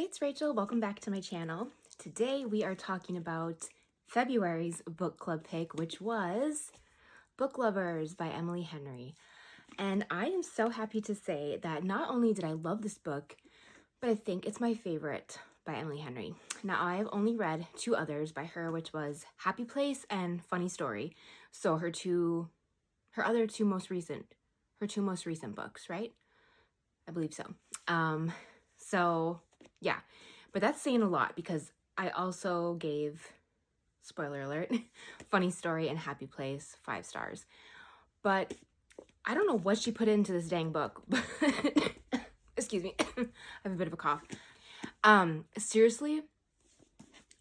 it's Rachel. Welcome back to my channel. Today we are talking about February's book club pick, which was Book Lovers by Emily Henry. And I am so happy to say that not only did I love this book, but I think it's my favorite by Emily Henry. Now, I have only read two others by her, which was Happy Place and Funny Story. So her two most recent books, right? I believe so. Yeah, but that's saying a lot because I also gave, spoiler alert, Funny Story and Happy Place 5 stars. But I don't know what she put into this dang book. Excuse me, I have a bit of a cough. Seriously,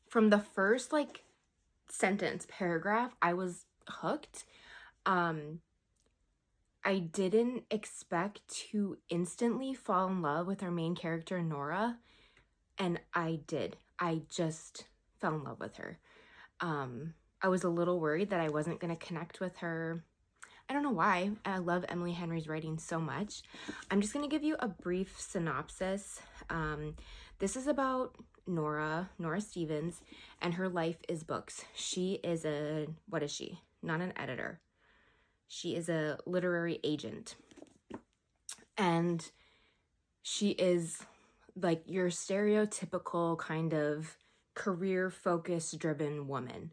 from the first paragraph, I was hooked. I didn't expect to instantly fall in love with our main character, Nora. And I did. I just fell in love with her. I was a little worried that I wasn't going to connect with her. I don't know why. I love Emily Henry's writing so much. I'm just going to give you a brief synopsis. This is about Nora Stevens, and her life is books. She is what is she? Not an editor. She is a literary agent. And she is like your stereotypical kind of career-focused driven woman.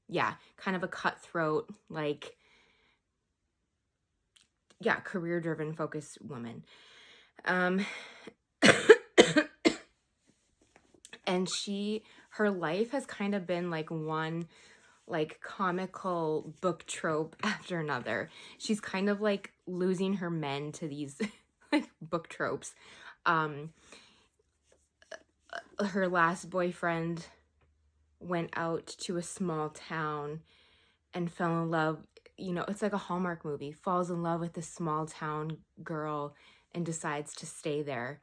Yeah, kind of a cutthroat, career-driven focused woman. And her life has kind of been one comical book trope after another. She's kind of losing her men to these book tropes. Her last boyfriend went out to a small town and fell in love. It's like a Hallmark movie. Falls in love with this small town girl and decides to stay there.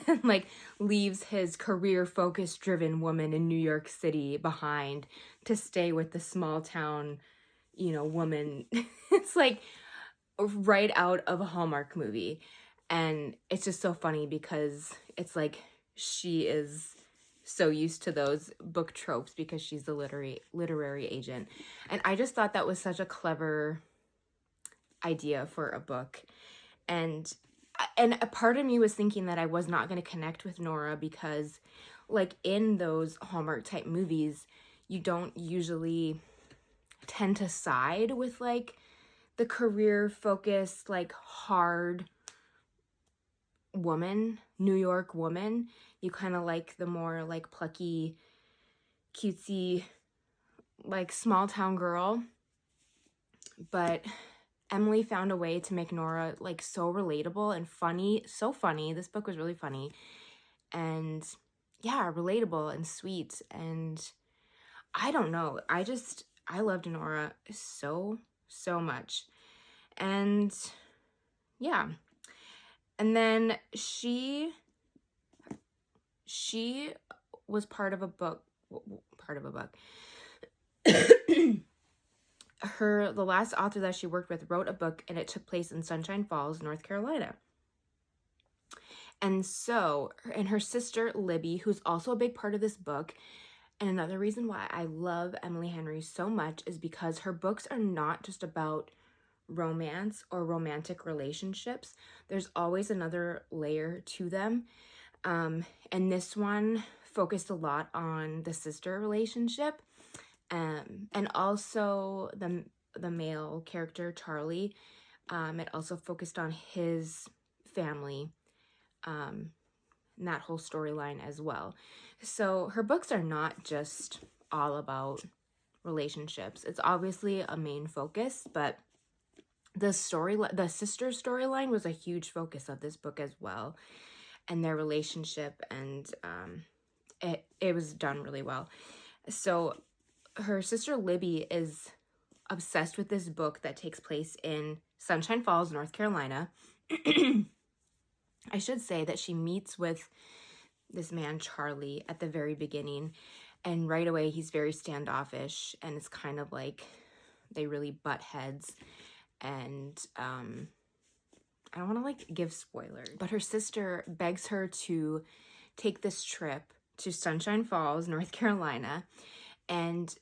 And leaves his career-focused driven woman in New York City behind to stay with the small town, woman. It's right out of a Hallmark movie. And it's just so funny because it's she is so used to those book tropes because she's the literary agent. And I just thought that was such a clever idea for a book. And a part of me was thinking that I was not going to connect with Nora because in those Hallmark type movies, you don't usually tend to side with the career focused hard woman, New York woman. You kind of like the more plucky, cutesy, small town girl. But Emily found a way to make Nora so relatable and funny. So funny. This book was really funny. And yeah, relatable and sweet. And I don't know. I loved Nora so much. And yeah. And then she was part of a book. The last author that she worked with wrote a book, and it took place in Sunshine Falls, North Carolina. And her sister Libby, who's also a big part of this book, and another reason why I love Emily Henry so much is because her books are not just about romance or romantic relationships. There's always another layer to them. And this one focused a lot on the sister relationship. And also the male character, Charlie. It also focused on his family, and that whole storyline as well. So her books are not just all about relationships. It's obviously a main focus, but the sister storyline was a huge focus of this book as well, and their relationship, and it was done really well. So her sister Libby is obsessed with this book that takes place in Sunshine Falls, North Carolina. I should say that she meets with this man, Charlie, at the very beginning, and right away he's very standoffish, and it's kind of they really butt heads. And I don't want to like give spoilers, but her sister begs her to take this trip to Sunshine Falls, North Carolina. And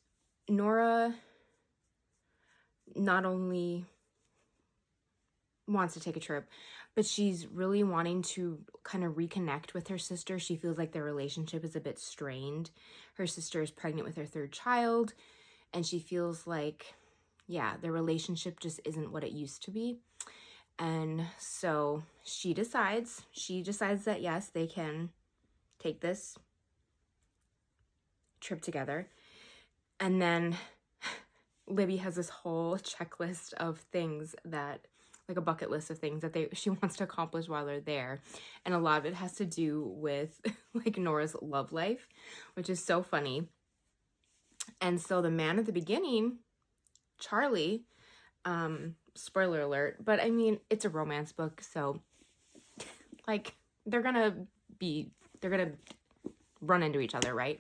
Nora not only wants to take a trip, but she's really wanting to kind of reconnect with her sister. She feels like their relationship is a bit strained. Her sister is pregnant with her third child, and she feels like, yeah, their relationship just isn't what it used to be. And so she decides that yes, they can take this trip together. And then Libby has this whole checklist of things that, like a bucket list of things that she wants to accomplish while they're there. And a lot of it has to do with like Nora's love life, which is so funny. And so the man at the beginning, Charlie, spoiler alert, but I mean, it's a romance book, so like they're gonna run into each other, right?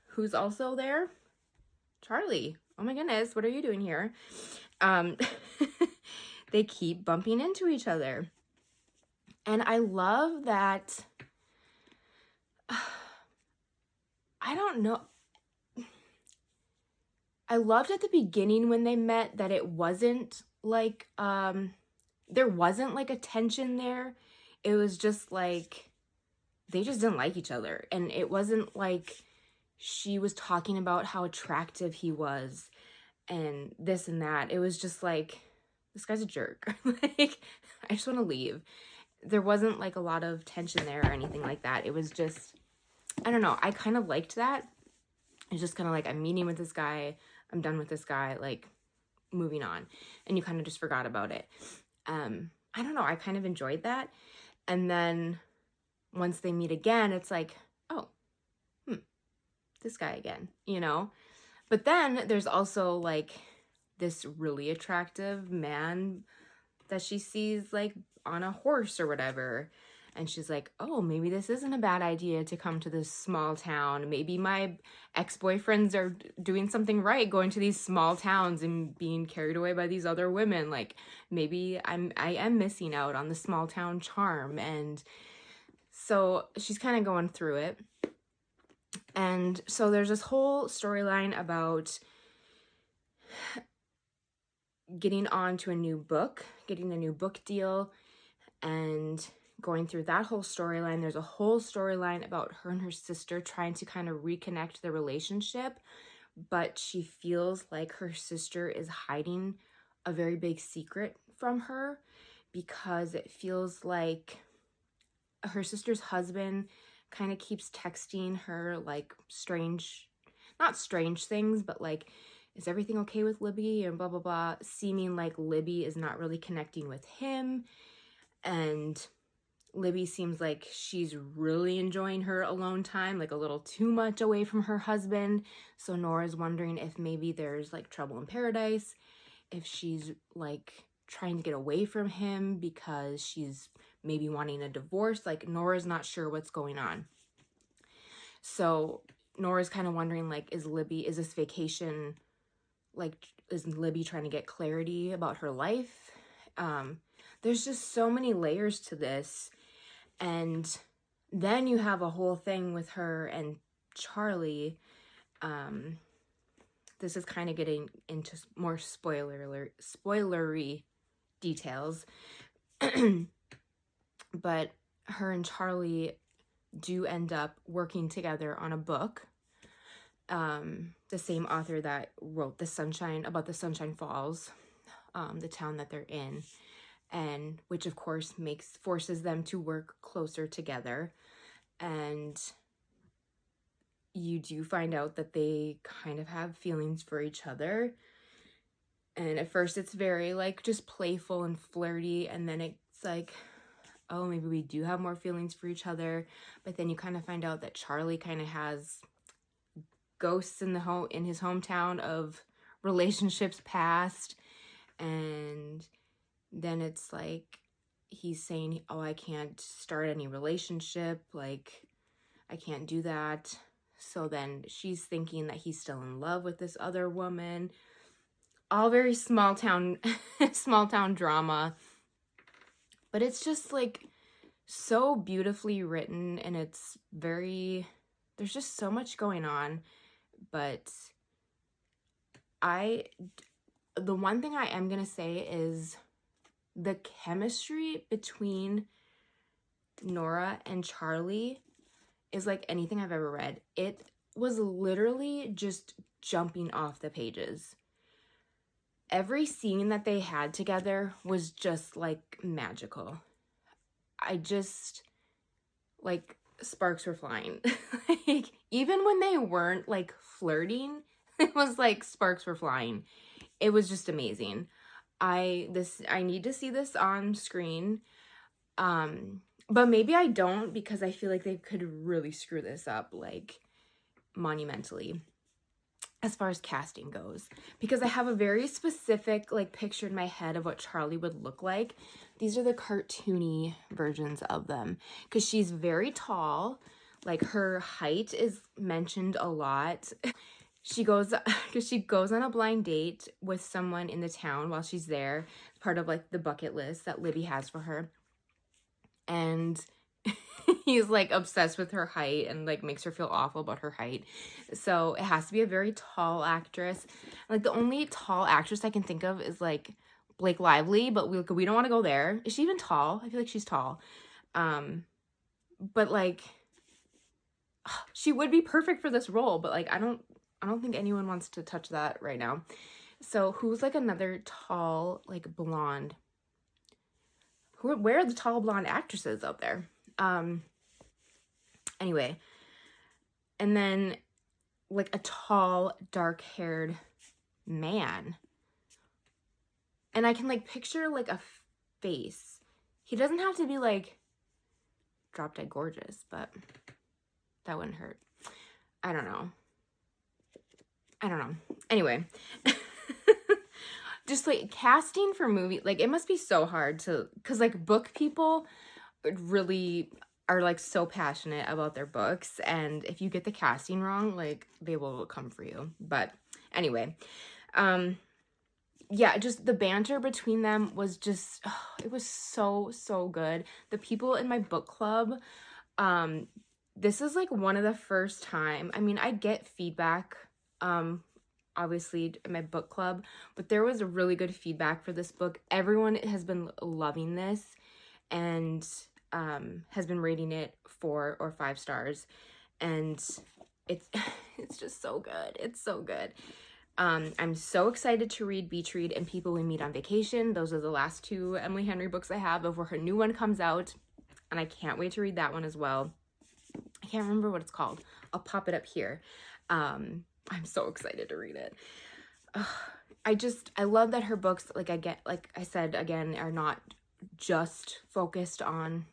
Who's also there? Charlie. Oh my goodness, what are you doing here? They keep bumping into each other. And I love that, I don't know. I loved at the beginning when they met that it wasn't like, there wasn't like a tension there. It was just like, they just didn't like each other. And it wasn't like she was talking about how attractive he was and this and that. It was just like, this guy's a jerk. Like, I just want to leave. There wasn't like a lot of tension there or anything like that. It was just, I don't know. I kind of liked that. It's just kind of like, I'm meeting with this guy. I'm done with this guy, like moving on. And you kind of just forgot about it. I don't know. I kind of enjoyed that. And then once they meet again, it's like, oh, this guy again, you know? But then there's also like this really attractive man that she sees like on a horse or whatever. And she's like, oh, maybe this isn't a bad idea to come to this small town. Maybe my ex-boyfriends are doing something right, going to these small towns and being carried away by these other women. Like, maybe I am missing out on the small town charm. And so she's kind of going through it. And so there's this whole storyline about getting on to a new book, getting a new book deal, and going through that whole storyline. There's a whole storyline about her and her sister trying to kind of reconnect the relationship, but she feels like her sister is hiding a very big secret from her, because it feels like her sister's husband kind of keeps texting her like not strange things, but like, is everything okay with Libby and blah, blah, blah, seeming like Libby is not really connecting with him. And Libby seems like she's really enjoying her alone time, like a little too much away from her husband. So Nora's wondering if maybe there's like trouble in paradise, if she's like trying to get away from him because she's maybe wanting a divorce. Like, Nora's not sure what's going on. So Nora's kind of wondering, like, is this vacation, like, is Libby trying to get clarity about her life? There's just so many layers to this. And then you have a whole thing with her and Charlie. This is kind of getting into more spoilery details. But her and Charlie do end up working together on a book. The same author that wrote the Sunshine Falls, the town that they're in, and which of course forces them to work closer together. And you do find out that they kind of have feelings for each other. And at first it's very like just playful and flirty, and then it's like, oh, maybe we do have more feelings for each other. But then you kind of find out that Charlie kind of has ghosts in his hometown of relationships past. And then it's like he's saying, oh, I can't start any relationship, like I can't do that. So then she's thinking that he's still in love with this other woman. all very small town small town drama, but it's just like so beautifully written, and it's very, there's just so much going on. But the one thing I am gonna say is the chemistry between Nora and Charlie is like anything I've ever read. It was literally just jumping off the pages. Every scene that they had together was just like magical. I just, like, sparks were flying. Like, even when they weren't like flirting, it was like sparks were flying. It was just amazing. I need to see this on screen. But maybe I don't, because I feel like they could really screw this up like monumentally as far as casting goes, because I have a very specific like picture in my head of what Charlie would look like. These are the cartoony versions of them, because she's very tall. Like, her height is mentioned a lot. She goes on a blind date with someone in the town while she's there, part of like the bucket list that Libby has for her. And he's like obsessed with her height and like makes her feel awful about her height. So it has to be a very tall actress. Like, the only tall actress I can think of is like Blake Lively, but we don't want to go there. Is she even tall? I feel like she's tall. But like, she would be perfect for this role, but like I don't think anyone wants to touch that right now. So who's like another tall, like blonde? Where are the tall blonde actresses out there? Anyway, and then like a tall, dark-haired man. And I can like picture like a face. He doesn't have to be like drop dead gorgeous, but that wouldn't hurt. I don't know. Anyway, just like casting for movie, like it must be so hard to, because like book people really are like so passionate about their books, and if you get the casting wrong, like they will come for you. But anyway, yeah, just the banter between them was just, it was so good. The people in my book club, this is like one of the first time, I mean, I get feedback, obviously in my book club, but there was a really good feedback for this book. Everyone has been loving this and has been rating it 4 or 5 stars, and it's just so good. It's so good. I'm so excited to read Beach Read and People We Meet on Vacation. Those are the last 2 Emily Henry books I have before her new one comes out, and I can't wait to read that one as well. I can't remember what it's called. I'll pop it up here. I'm so excited to read it. I love that her books, like I said again, are not just focused on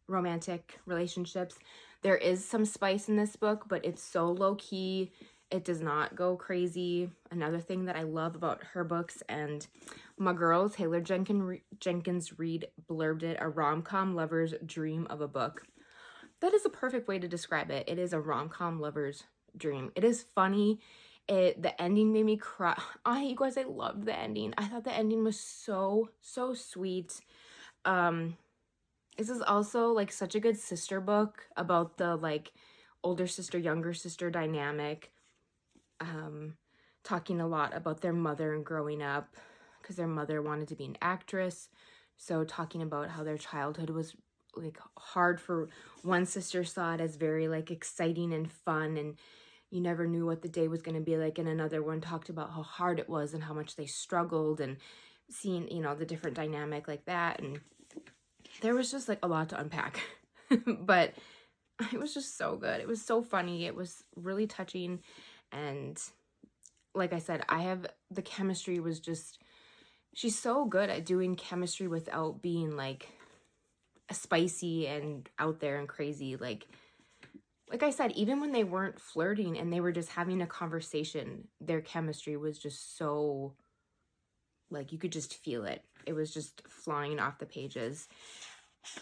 romantic relationships. There is some spice in this book, but it's so low-key. It does not go crazy. Another thing that I love about her books, and my girl Taylor Jenkins Reid blurbed it, a rom-com lover's dream of a book. That is a perfect way to describe it. It is a rom-com lover's dream. It is funny. The ending made me cry. You guys, I loved the ending. I thought the ending was so sweet. This is also like such a good sister book about the like older sister, younger sister dynamic. Talking a lot about their mother and growing up, because their mother wanted to be an actress. So talking about how their childhood was like hard. For one sister saw it as very like exciting and fun, and you never knew what the day was going to be like, and another one talked about how hard it was and how much they struggled, and seeing, you know, the different dynamic like that. And there was just like a lot to unpack. But it was just so good. It was so funny. It was really touching, and like I said, the chemistry was just, she's so good at doing chemistry without being like spicy and out there and crazy. Like I said, even when they weren't flirting and they were just having a conversation, their chemistry was just so, like, you could just feel it. It was just flying off the pages.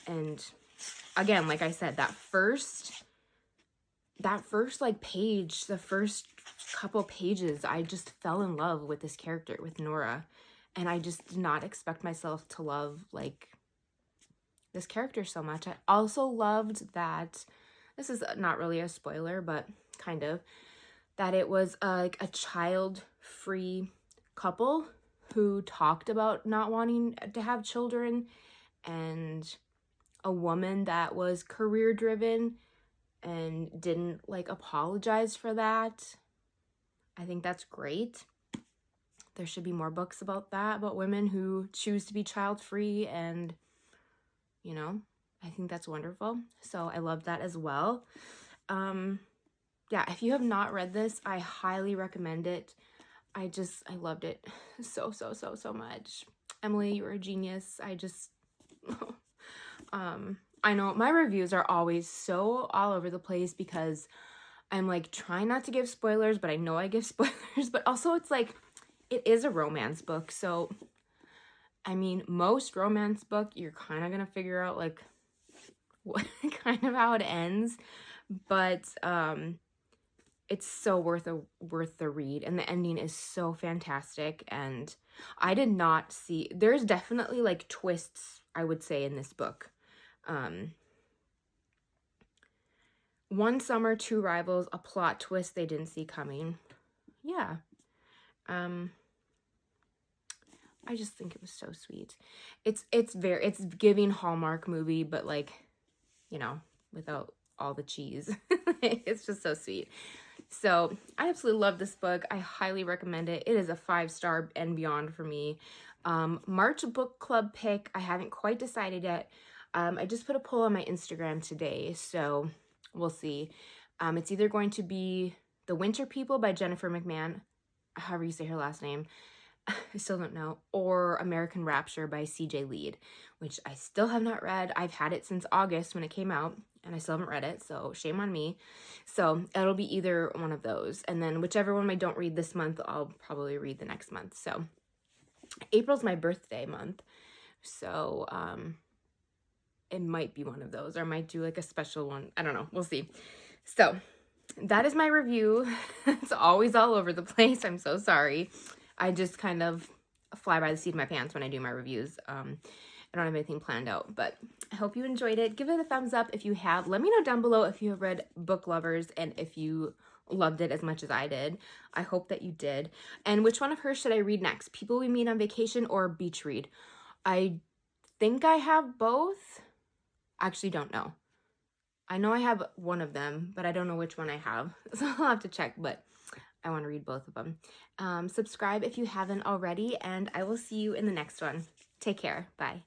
And again, like I said, that first like page, the first couple pages, I just fell in love with this character, with Nora. And I just did not expect myself to love, like, this character so much. I also loved that, this is not really a spoiler, but kind of, that it was like a child-free couple who talked about not wanting to have children, and a woman that was career-driven and didn't, like, apologize for that. I think that's great. There should be more books about that, about women who choose to be child-free, and, you know, I think that's wonderful. So I love that as well. Yeah, if you have not read this, I highly recommend it. I loved it so much. Emily, you're a genius. I know my reviews are always so all over the place because I'm like trying not to give spoilers, but I know I give spoilers. But also it's like, it is a romance book. So, I mean, most romance book, you're kind of going to figure out like what kind of how it ends. But it's so worth the read, and the ending is so fantastic. And I did not see, there's definitely like twists, I would say, in this book. One summer, two rivals, a plot twist they didn't see coming. Yeah. I just think it was so sweet. It's giving Hallmark movie, but like, you know, without all the cheese. It's just so sweet. So I absolutely love this book. I highly recommend it. It is a 5-star and beyond for me. March book club pick, I haven't quite decided yet. I just put a poll on my Instagram today, so we'll see. It's either going to be The Winter People by Jennifer McMahon, however you say her last name, I still don't know, or American Rapture by CJ Lead, which I still have not read. I've had it since August when it came out, and I still haven't read it, so shame on me. So it'll be either one of those, and then whichever one I don't read this month, I'll probably read the next month. So April's my birthday month, so it might be one of those, or I might do like a special one. I don't know. We'll see. So that is my review. It's always all over the place. I'm so sorry. I just kind of fly by the seat of my pants when I do my reviews. I don't have anything planned out, but I hope you enjoyed it. Give it a thumbs up if you have. Let me know down below if you have read Book Lovers and if you loved it as much as I did. I hope that you did. And which one of hers should I read next? People We Meet on Vacation or Beach Read? I think I have both. Actually don't know. I know I have one of them, but I don't know which one I have. So I'll have to check, but I want to read both of them. Subscribe if you haven't already, and I will see you in the next one. Take care. Bye.